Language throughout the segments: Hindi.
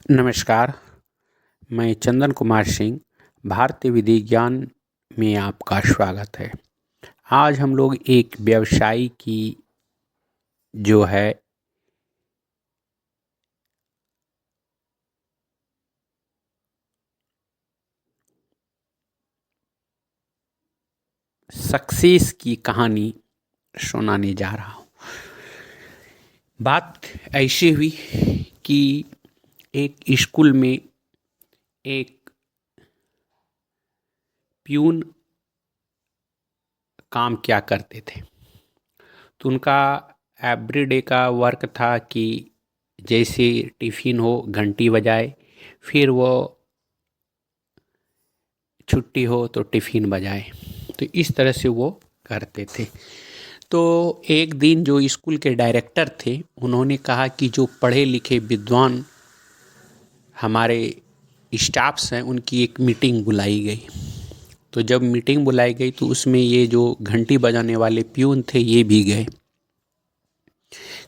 नमस्कार, मैं चंदन कुमार सिंह, भारतीय विधि ज्ञान में आपका स्वागत है। आज हम लोग एक व्यवसायी की जो है सक्सेस की कहानी सुनाने जा रहा हूँ। बात ऐसी हुई कि एक स्कूल में एक प्यून काम क्या करते थे। तो उनका एवरीडे का वर्क था कि जैसे टिफ़िन हो घंटी बजाए, फिर वो छुट्टी हो तो टिफ़िन बजाए। तो इस तरह से वो करते थे। तो एक दिन जो स्कूल के डायरेक्टर थे, उन्होंने कहा कि जो पढ़े लिखे विद्वान हमारे स्टाफ्स हैं, उनकी एक मीटिंग बुलाई गई। तो जब मीटिंग बुलाई गई तो उसमें ये जो घंटी बजाने वाले प्यून थे, ये भी गए।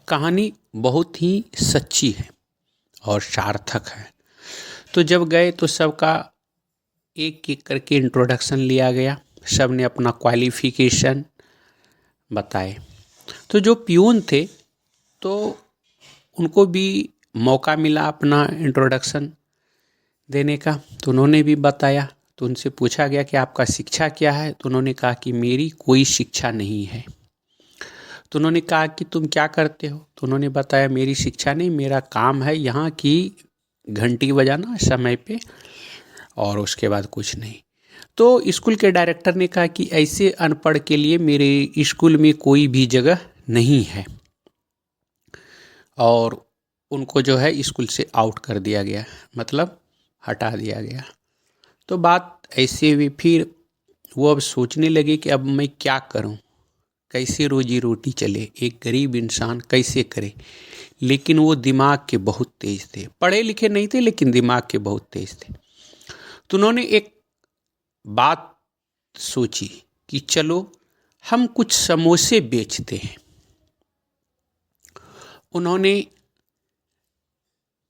कहानी बहुत ही सच्ची है और सार्थक है। तो जब गए तो सबका एक एक करके इंट्रोडक्शन लिया गया। सब ने अपना क्वालिफिकेशन बताए। तो जो प्यून थे, तो उनको भी मौका मिला अपना इंट्रोडक्शन देने का। तो उन्होंने भी बताया। तो उनसे पूछा गया कि आपका शिक्षा क्या है। तो उन्होंने कहा कि मेरी कोई शिक्षा नहीं है। तो उन्होंने कहा कि तुम क्या करते हो। तो उन्होंने बताया मेरी शिक्षा नहीं, मेरा काम है यहाँ की घंटी बजाना समय पे, और उसके बाद कुछ नहीं। तो स्कूल के डायरेक्टर ने कहा कि ऐसे अनपढ़ के लिए मेरे स्कूल में कोई भी जगह नहीं है, और उनको जो है स्कूल से आउट कर दिया गया, मतलब हटा दिया गया। तो बात ऐसे हुई। फिर वो अब सोचने लगे कि अब मैं क्या करूं, कैसे रोजी रोटी चले, एक गरीब इंसान कैसे करे। लेकिन वो दिमाग के बहुत तेज थे, पढ़े लिखे नहीं थे लेकिन दिमाग के बहुत तेज थे। तो उन्होंने एक बात सोची कि चलो हम कुछ समोसे बेचते हैं। उन्होंने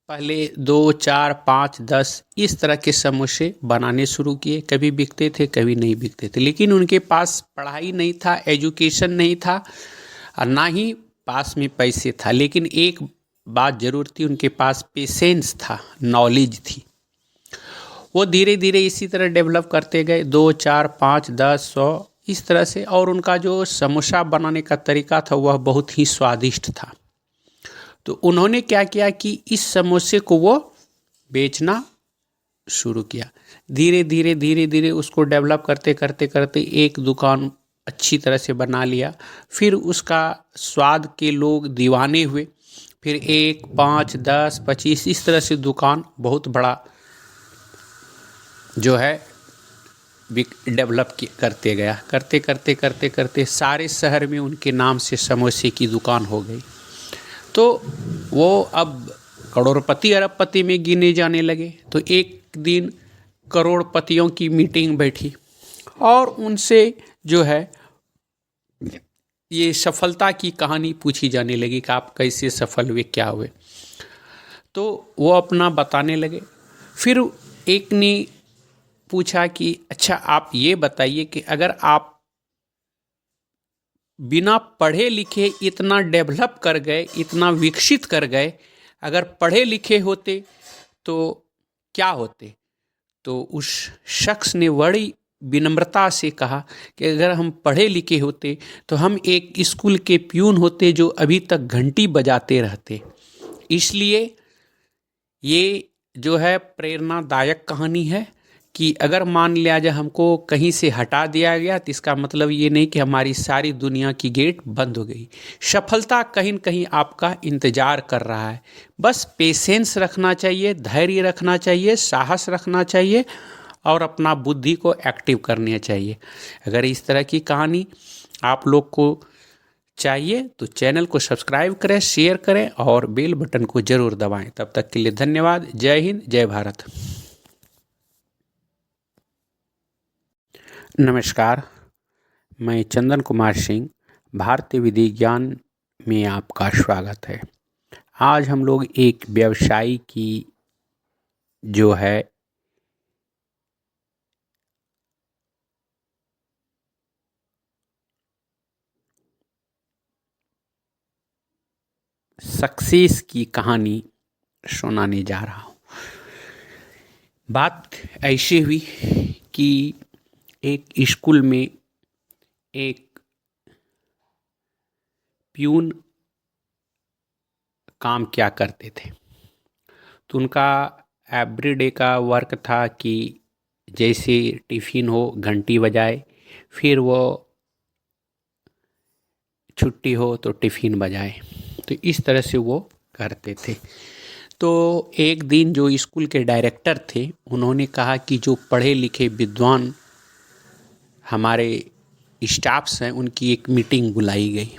पहले 2, 4, 5, 10 इस तरह के समोसे बनाने शुरू किए। कभी बिकते थे, कभी नहीं बिकते थे। लेकिन उनके पास पढ़ाई नहीं था, एजुकेशन नहीं था, और ना ही पास में पैसे था। लेकिन एक बात जरूर थी, उनके पास पेशेंस था, नॉलेज थी। वो धीरे धीरे इसी तरह डेवलप करते गए, 2, 4, 5, 10, 100 इस तरह से। और उनका जो समोसा बनाने का तरीका था वह बहुत ही स्वादिष्ट था। तो उन्होंने क्या किया कि इस समोसे को वो बेचना शुरू किया। धीरे धीरे धीरे धीरे उसको डेवलप करते करते करते एक दुकान अच्छी तरह से बना लिया। फिर उसका स्वाद के लोग दीवाने हुए। फिर 1, 5, 10, 25 इस तरह से दुकान बहुत बड़ा जो है डेवलप करते गया। करते करते करते करते सारे शहर में उनके नाम से समोसे की दुकान हो गई। तो वो अब करोड़पति अरबपति में गिने जाने लगे। तो एक दिन करोड़पतियों की मीटिंग बैठी और उनसे जो है ये सफलता की कहानी पूछी जाने लगी कि आप कैसे सफल हुए, क्या हुए। तो वो अपना बताने लगे। फिर एक ने पूछा कि अच्छा आप ये बताइए कि अगर आप बिना पढ़े लिखे इतना डेवलप कर गए, इतना विकसित कर गए, अगर पढ़े लिखे होते तो क्या होते। तो उस शख्स ने बड़ी विनम्रता से कहा कि अगर हम पढ़े लिखे होते तो हम एक स्कूल के प्यून होते जो अभी तक घंटी बजाते रहते। इसलिए ये जो है प्रेरणादायक कहानी है कि अगर मान लिया जाए हमको कहीं से हटा दिया गया तो इसका मतलब ये नहीं कि हमारी सारी दुनिया की गेट बंद हो गई। सफलता कहीं न कहीं आपका इंतजार कर रहा है। बस पेशेंस रखना चाहिए, धैर्य रखना चाहिए, साहस रखना चाहिए और अपना बुद्धि को एक्टिव करनी चाहिए। अगर इस तरह की कहानी आप लोग को चाहिए तो चैनल को सब्सक्राइब करें, शेयर करें और बेल बटन को जरूर दबाएं। तब तक के लिए धन्यवाद। जय हिंद, जय भारत। नमस्कार, मैं चंदन कुमार सिंह, भारतीय विधि ज्ञान में आपका स्वागत है। आज हम लोग एक व्यवसायी की जो है सक्सेस की कहानी सुनाने जा रहा हूँ। बात ऐसी हुई कि एक स्कूल में एक प्यून काम क्या करते थे। तो उनका एवरीडे का वर्क था कि जैसे टिफ़िन हो घंटी बजाए, फिर वो छुट्टी हो तो टिफ़िन बजाए। तो इस तरह से वो करते थे। तो एक दिन जो स्कूल के डायरेक्टर थे उन्होंने कहा कि जो पढ़े लिखे विद्वान हमारे स्टाफ्स हैं उनकी एक मीटिंग बुलाई गई।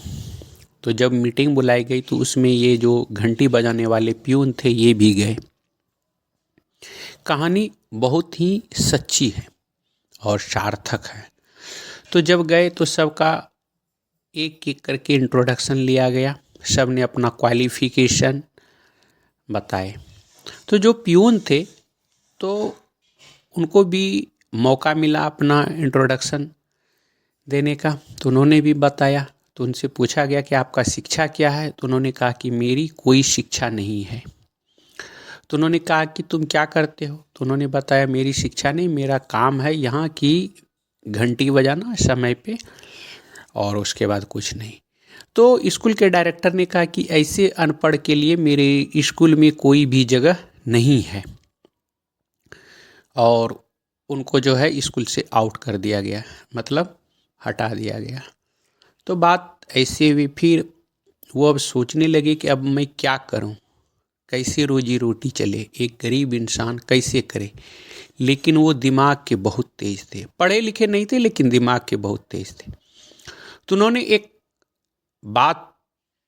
तो जब मीटिंग बुलाई गई तो उसमें ये जो घंटी बजाने वाले प्यून थे ये भी गए। कहानी बहुत ही सच्ची है और सार्थक है। तो जब गए तो सबका एक एक करके इंट्रोडक्शन लिया गया, सब ने अपना क्वालिफिकेशन बताए। तो जो प्यून थे तो उनको भी मौका मिला अपना इंट्रोडक्शन देने का, तो उन्होंने भी बताया। तो उनसे पूछा गया कि आपका शिक्षा क्या है, तो उन्होंने कहा कि मेरी कोई शिक्षा नहीं है। तो उन्होंने कहा कि तुम क्या करते हो, तो उन्होंने बताया मेरी शिक्षा नहीं, मेरा काम है यहाँ की घंटी बजाना समय पे, और उसके बाद कुछ नहीं। तो स्कूल के डायरेक्टर ने कहा कि ऐसे अनपढ़ के लिए मेरे स्कूल में कोई भी जगह नहीं है, और उनको जो है स्कूल से आउट कर दिया गया, मतलब हटा दिया गया। तो बात ऐसे हुई, फिर वो अब सोचने लगे कि अब मैं क्या करूं, कैसे रोजी रोटी चले, एक गरीब इंसान कैसे करे। लेकिन वो दिमाग के बहुत तेज थे, पढ़े लिखे नहीं थे लेकिन दिमाग के बहुत तेज थे। तो उन्होंने एक बात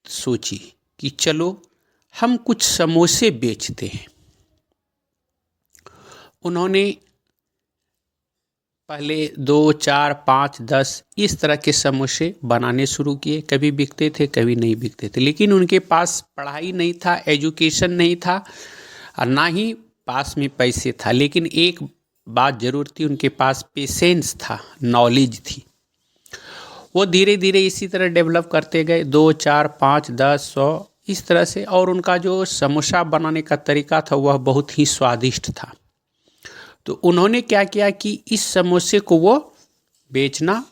सोची कि चलो हम कुछ समोसे बेचते हैं। उन्होंने पहले 2, 4, 5, 10 इस तरह के समोसे बनाने शुरू किए। कभी बिकते थे कभी नहीं बिकते थे, लेकिन उनके पास पढ़ाई नहीं था, एजुकेशन नहीं था, और ना ही पास में पैसे था। लेकिन एक बात जरूर थी, उनके पास पेशेंस था, नॉलेज थी। वो धीरे धीरे इसी तरह डेवलप करते गए, 2, 4, 5, 10, 100 इस तरह से। और उनका जो समोसा बनाने का तरीका था वह बहुत ही स्वादिष्ट था। तो उन्होंने क्या किया कि इस समोसे को वो बेचना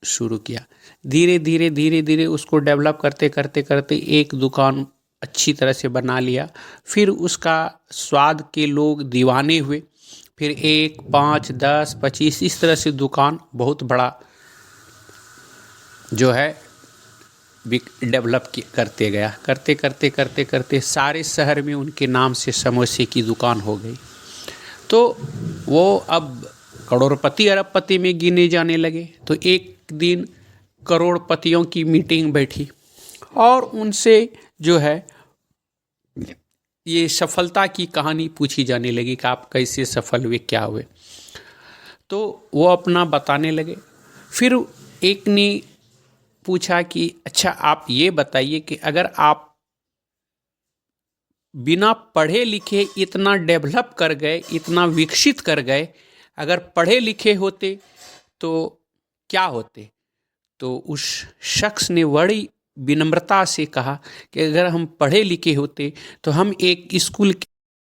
शुरू किया। धीरे धीरे धीरे धीरे उसको डेवलप करते करते करते एक दुकान अच्छी तरह से बना लिया। फिर उसका स्वाद के लोग दीवाने हुए। फिर 1, 5, 10, 25 इस तरह से दुकान बहुत बड़ा जो है डेवलप करते गया। करते करते करते करते सारे शहर में उनके नाम से समोसे की दुकान हो गई। तो वो अब करोड़पति अरबपति में गिने जाने लगे। तो एक दिन करोड़पतियों की मीटिंग बैठी और उनसे जो है ये सफलता की कहानी पूछी जाने लगी कि आप कैसे सफल हुए, क्या हुए। तो वो अपना बताने लगे। फिर एक ने पूछा कि अच्छा आप ये बताइए कि अगर आप बिना पढ़े लिखे इतना डेवलप कर गए, इतना विकसित कर गए, अगर पढ़े लिखे होते तो क्या होते। तो उस शख्स ने बड़ी विनम्रता से कहा कि अगर हम पढ़े लिखे होते तो हम एक स्कूल